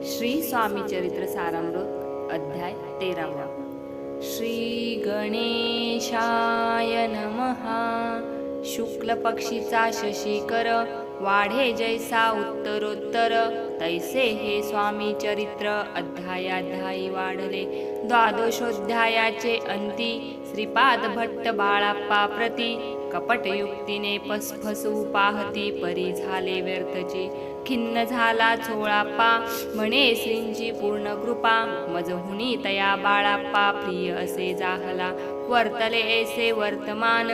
श्री स्वामी चरित्र सारामृत अध्याय 13. श्री गणेशाय नमः. शुक्ल पक्षीचा शशिकर वाढे जैसा उत्तरोत्तर, तैसे हे स्वामी चरित्र अध्यायाध्यायी वाढले. द्वादशोध्यायाचे अंती श्रीपाद भट्ट बाळाप्पा प्रती कपटयुक्तीने फसफसू पाहती परी झाले व्यर्थचे. खिन्न झाला चोळाप्पा म्हणे श्रींची पूर्ण कृपा, मजहुनी तया बाळाप्पा प्रिय असे जाहला. वर्तले ऐसे वर्तमान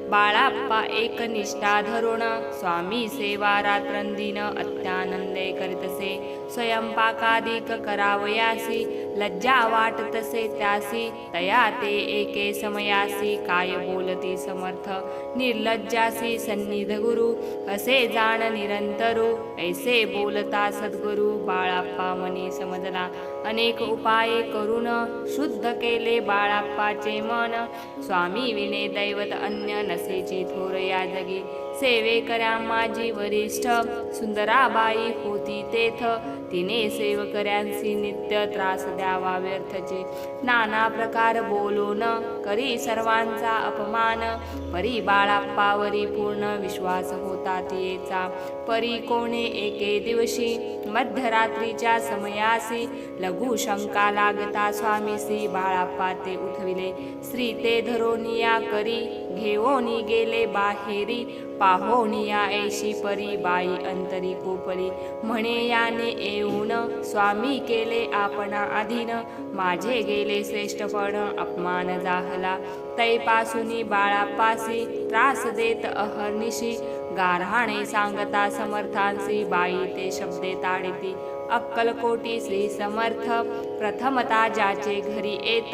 बाळाप्पा एकनिष्ठा धरुण, स्वामी सेवा रात्रंदिन अत्यानंदे करीतसे. स्वयंपाकादिक करावयासी लज्जा वाटतसे त्यासी, तया ते एके समयासी काय बोलती समर्थ. निर्लज्जासी सन्निध गुरु असे जाण निरंतरू, ऐसे बोलता सद्गुरु बाळाप्पा मनी समजला. अनेक उपाये करून शुद्ध केले बाळाप्पाचे मन, स्वामी विने दैवत अन्य नसेची थोर या जगी. सेवेकऱ्या माझी वरिष्ठ सुंदराबाई होती तेथ, तिने सेवकऱ्यांसी नित्य त्रास द्यावा व्यर्थचे. नाना प्रकार बोलून करी सर्वांचा अपमान, परी बाळाप्पावरी पूर्ण विश्वास होता तियेचा. परी कोणे एके दिवशी मध्यरात्रीच्या समयासी लघु शंका लागता स्वामीसी बाळाप्पा ते उठविले. श्री ते धरोनिया करी घेऊनी गेले बाहेरी, पाहोनिया ऐशी परी बाई अंतरी कोपरी. म्हणे याने येऊन स्वामी केले आपणा अधीन, माझे गेले श्रेष्ठपण अपमान जाहला. तैपासुनी बाळाप्पासी त्रास देत अहर्निशी, गारहाणे सांगता समर्थांसी बाई ते शब्दे ताडिती. अक्कलकोटी श्री समर्थ प्रथमता ज्याचे घरी येत,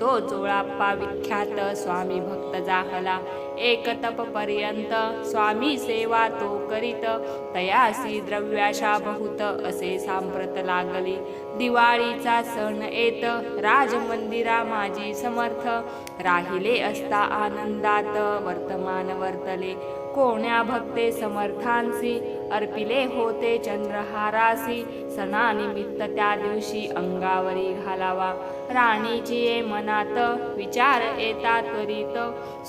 तो चोळाप्पा विख्यात स्वामी भक्त जाहला. एक तप पर्यंत स्वामी सेवा तो करीत, तयासी द्रव्याशा बहुत असे सांप्रत लागली. दिवाळीचा सण येत राजमंदिरा माझी समर्थ, राहिले असता आनंदात वर्तमान वर्तले. कोण्या भक्ते समर्थांसी अर्पिले होते चंद्रहारासी, सणानिमित्त त्या दिवशी अंगावरी घालावा. राणीची ये मनात विचार येता त्वरित,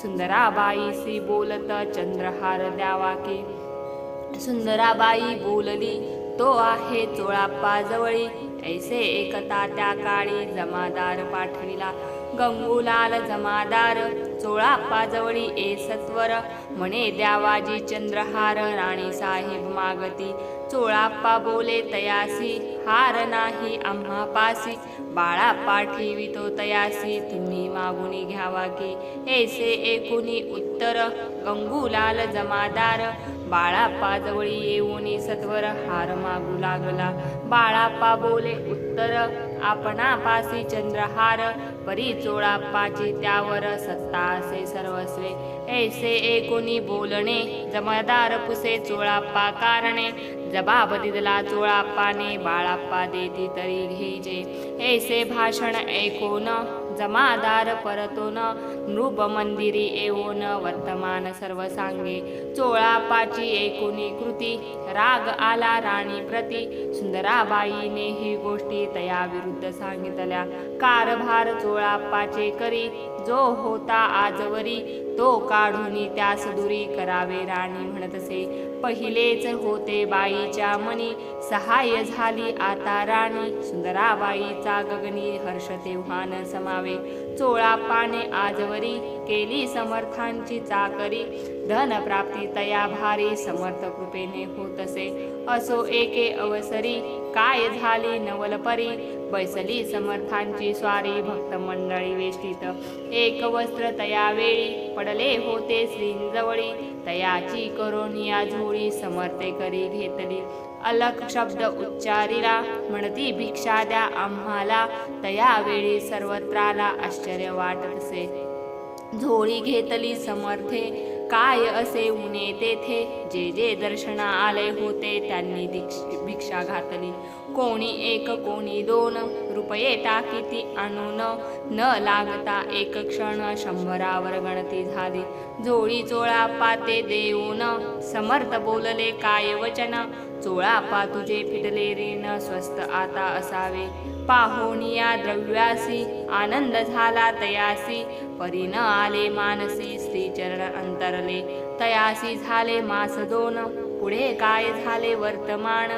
सुंदराबाईसी बोलत चंद्रहार द्यावा की. सुंदराबाई बोलली तो आहे चोळाप्पा जवळी, ऐसे एकता त्या काळी जमादार पाठविला. गंगूलाल जमादार चोळाप्पा जवळी ए सत्वर, म्हणे द्यावाजी चंद्रहार राणी साहेब मागती. चोळाप्पा बोले तयासी हार नाही आम्हा पासी, बाळाप्पा ठेवितो तयासी तुम्ही मागुनी घ्यावा की. ऐसे एकुनी उत्तर गंगूलाल जमादार बाळाप्पा जवळी येऊनी सत्वर हार मागू लागला. बाळाप्पा बोले उत्तर आपणापासी चंद्रहार, परी चोळाप्पाची त्यावर सत्ता असे सर्वस्वे. ऐसे एकुनी बोलणे जमादार पुसे चोळाप्पा कारणे, जबाब दिदला चोळाप्पाने बाळाप्पा देती तरी घ्यायचे. ऐसे भाषण ऐकून जमादार परतोन नृप मंदिरी येऊन वर्तमान सर्व सांगे. चोळाप्पाची एकुनी कृती राग आला राणी प्रती, सुंदराबाईने ही गोष्टी तया विरुद्ध सांगितल्या. कारभार चोळाप्पाचे करी जो होता आजवरी, तो काढूनी त्यास दुरी करावे राणी म्हणतसे. पहिलेच होते बाईच्या मनी, सहाय्य झाली आता राणी, सुंदराबाईचा गगनी हर्ष तेव्हा न समावे. चोळाप्पाने आजवरी केली समर्थांची चाकरी, धन प्राप्ती तया भारी समर्थ कृपेने होतसे. असो एके अवसरी काय झाली नवलपरी, बैसली समर्थांची स्वारी भक्त मंडळी वेष्टीत. एक वस्त्र तया वेळी पडले होते श्रींजवळी, तयाची करोनिया झोळी समर्थे करी घेतली. अलख शब्द उच्चारिला म्हणती भिक्षा द्या आम्हाला, तया वेळी सर्वत्राला आश्चर्य वाटतसे. झोळी घेतली समर्थे काय असे उणे तेथे, जे जे दर्शना आले होते त्यांनी भिक्षा घातली. कोणी एक कोणी दोन रुपये टाकीती आणून, न लागता एक क्षण 100 गणती झाली. झोळी चोळाप्पा ते देऊन समर्थ बोलले काय वचन, चोळाप्पा तुझे फिटले ऋण स्वस्त आता असावे. पाहोनिया द्रव्यासी आनंद झाला तयासी, परी न आले मानसी श्रीचरण अंतरले. तयासी झाले मास दोन, पुढे काय झाले वर्तमान.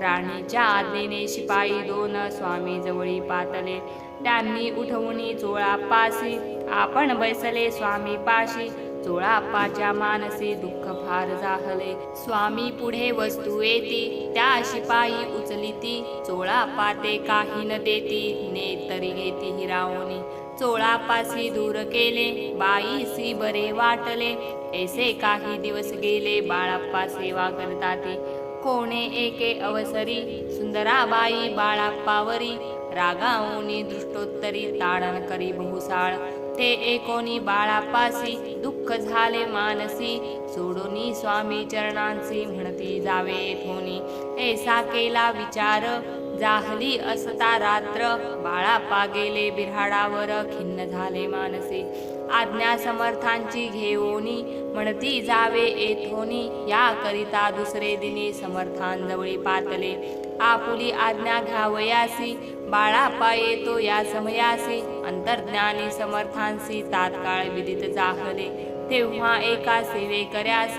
राणीच्या आज्ञेने शिपाई दोन स्वामी जवळी पातले. त्यांनी उठवूनी चोळाप्पासी आपण बैसले स्वामी पाशी. चोळाप्पाच्या मानसी दुःख फार जाहले. स्वामी पुढे वस्तू येती त्या शिपाई उचलिती. चोळाप्पा ते काही न देती नेतरी घेती हिरावणी. चोळाप्पासी दूर केले बाईसी बरे वाटले. ऐसे काही दिवस गेले बाळाप्पा सेवा करताती. कोणे एके अवसरी सुंदराबाई बाळाप्पावरी. रागावनी दृष्टोत्तरी ताडण करी बहुसाळ. ते एकोणी बाळाप्पासी दुःख झाले मानसी. सोडोनी स्वामी चरणांसी म्हणती जावे येथोनी. ऐसा केला विचार जाहली असता रात्र. बाळाप्पा गेले बिऱ्हाडावर खिन्न झाले मानसी. आज्ञा समर्थांची घेऊनी म्हणती जावे येथोनी. या करिता दुसरे दिनी समर्थांजवळी पातले. आपुली आज्ञा घ्यावयासी बाळाप्पा येतो या समयासी. अंतर्ज्ञानी समर्थांसी तात्काळ विदित जाहले. तेव्हा एका सेवेकऱ्यास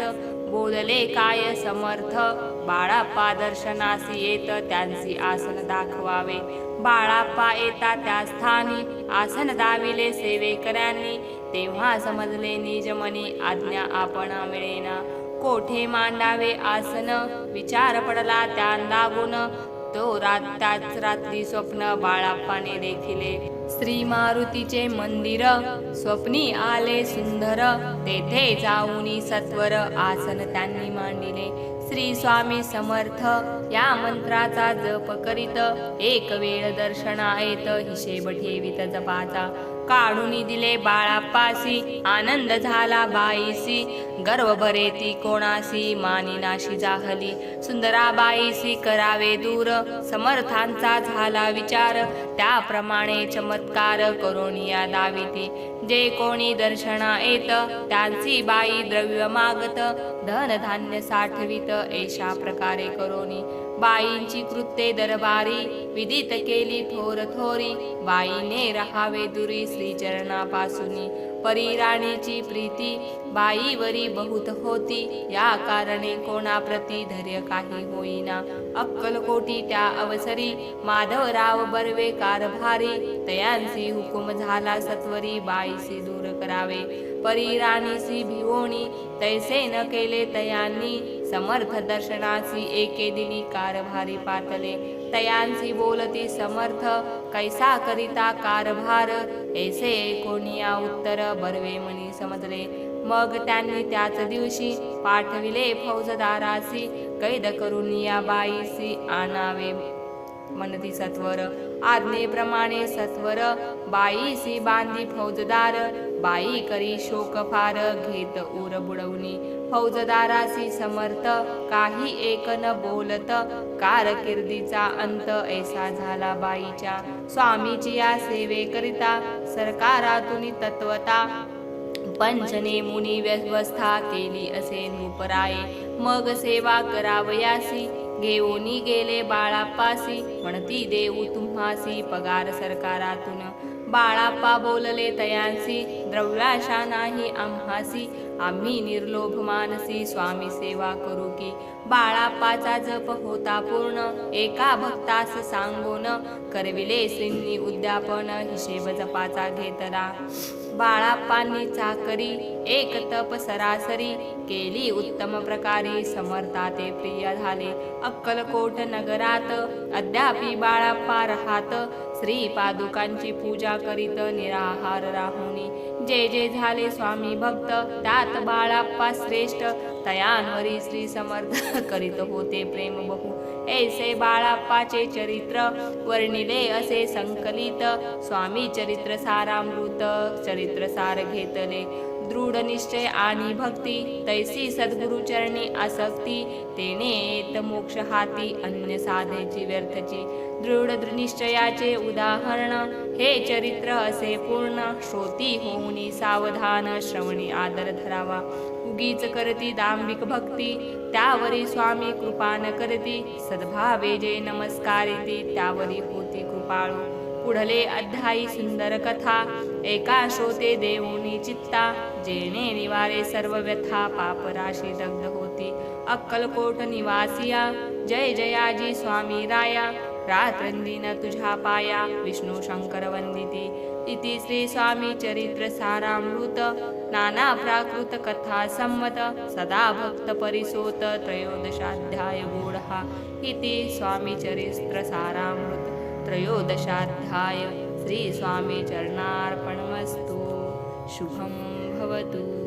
बोलले काय समर्थ. बाळाप्पा दर्शनासी येत त्यांची आसन दाखवावे. बाळाप्पा येता त्या स्थानी आसन दाविले सेवेकऱ्यांनी. तेव्हा समजले निजमनी आज्ञा आपणा मिळेना. कोठे मांडावे आसन विचार पडला त्या लागून. तो त्याच रात्री स्वप्न बाळाप्पाने देखिले. श्री मारुतीचे मंदिर स्वप्नी आले सुंदर. तेथे जाऊनी सत्वर आसन त्यांनी मांडिले. श्री स्वामी समर्थ या मंत्राचा जप करीत. एक वेळ दर्शना येत हिशेब ठेवीत जपाचा. काढूनी दिले बाळाप्पासी आनंद झाला बाईसी. गर्व भरेती कोणासी मानिनाशी जाहली. सुंदराबाईसी करावे दूर समर्थांचा झाला विचार. त्याप्रमाणे चमत्कार करोनिया दाविती. जे कोणी दर्शना येत त्यांची बाई द्रव्य मागत. धन धान्य साठवित ऐशा प्रकारे करोनी. बाईंची कृत्ये दरबारी विदित केली थोर थोरी. बाईने रहावे दुरी श्रीचरणापासूनी. परी राणीची प्रीती बाईवरी बहुत होती. या कारणे कोणाप्रती धैर्य काही होईना. अक्कलकोटी त्या अवसरी माधवराव बर्वे कारभारी. तयांसी हुकुम झाला सत्वरी बाईसी दूर करावे. परी राणीसी भिवोणी तैसे न केले तयांनी. समर्थ दर्शनासी एके दिनी कारभारी पातले. तयांसी बोलती समर्थ कैसा करिता कारभार. ऐसे कोणिया उत्तर बर्वे मनी समजले. मग त्यांनी त्याच दिवशी पाठविले फौजदारासी. कैद करून या बाईसी आणावे म्हणती सत्वर. आज्ञेप्रमाणे सत्वर बाईसी बांधी फौजदार. बाई करी शोक फार घेत उर बुडवणी. फौजदारासी समर्थ काही एक न बोलत. कारकिर्दीचा अंत ऐसा झाला बाईच्या. स्वामीची या सेवेकरिता सरकारातून तत्वता. पंचनेमुनी व्यवस्था केली असे नूपराये. मग सेवा करावयासी घेऊनी गेले बाळाप्पासी. म्हणती देऊ तुम्हासी पगार सरकारातून. बाळाप्पा बोलले तयांसी द्रव्याशा नाही आम्हासी. आम्ही निर्लोभ मानसी स्वामी सेवा करू की. बाळाप्पाचा जप होता पूर्ण एका भक्तास सांगून. करविले श्रींनी उद्यापन हिशेब जपाचा घेतला. बाळाप्पांनी चाकरी एक तप सरासरी केली उत्तम प्रकारे. समर्था ते प्रिय झाले. अक्कलकोट नगरात अद्यापि बाळाप्पा राहात. श्री पादुकांची पूजा करीत निराहार राहुनी. जे जे झाले स्वामी भक्त त्यात बाळाप्पा श्रेष्ठ. तयांवरी श्री समर्थ करीत होते प्रेम बहु. ऐसे बाळाप्पाचे चरित्र वर्णिले असे संकलित. स्वामी चरित्र सारामृत चरित्र सार घेतले. दृढ निश्चय आणि भक्ती तैसी सद्गुरुचरणी आसक्ती. तेने येत मोक्ष हाती अन्य साधेची व्यर्थची. दृढ निश्चयाचे उदाहरण हे चरित्र असे पूर्ण. श्रोती होऊनी सावधान श्रवणी आदर धरावा. उगीच करती दांभिक भक्ती त्यावरी स्वामी कृपा न करती. सद्भावे जे नमस्कारिती त्यावरी होती कृपाळू. पुढले अध्यायी सुंदर कथा एका श्रोते देऊनी चित्ता. जेणे निवारे सर्व व्यथा पापराशी दग्ध होती. अक्कलकोट निवासिया जय जयाजी स्वामी राया. रात्रंदिन तुझ्या पाया विष्णू शंकर वंदिती. इति श्री स्वामी चरित्र सारामृत नाना प्राकृत कथा संमत. सदा भक्त परिसोत त्रयोदशाध्याय गूढः. इति स्वामी चरित्र सारामृत त्रयोदशाध्याय. श्री स्वामी चरणार्पणमस्तु. शुभं भवतु.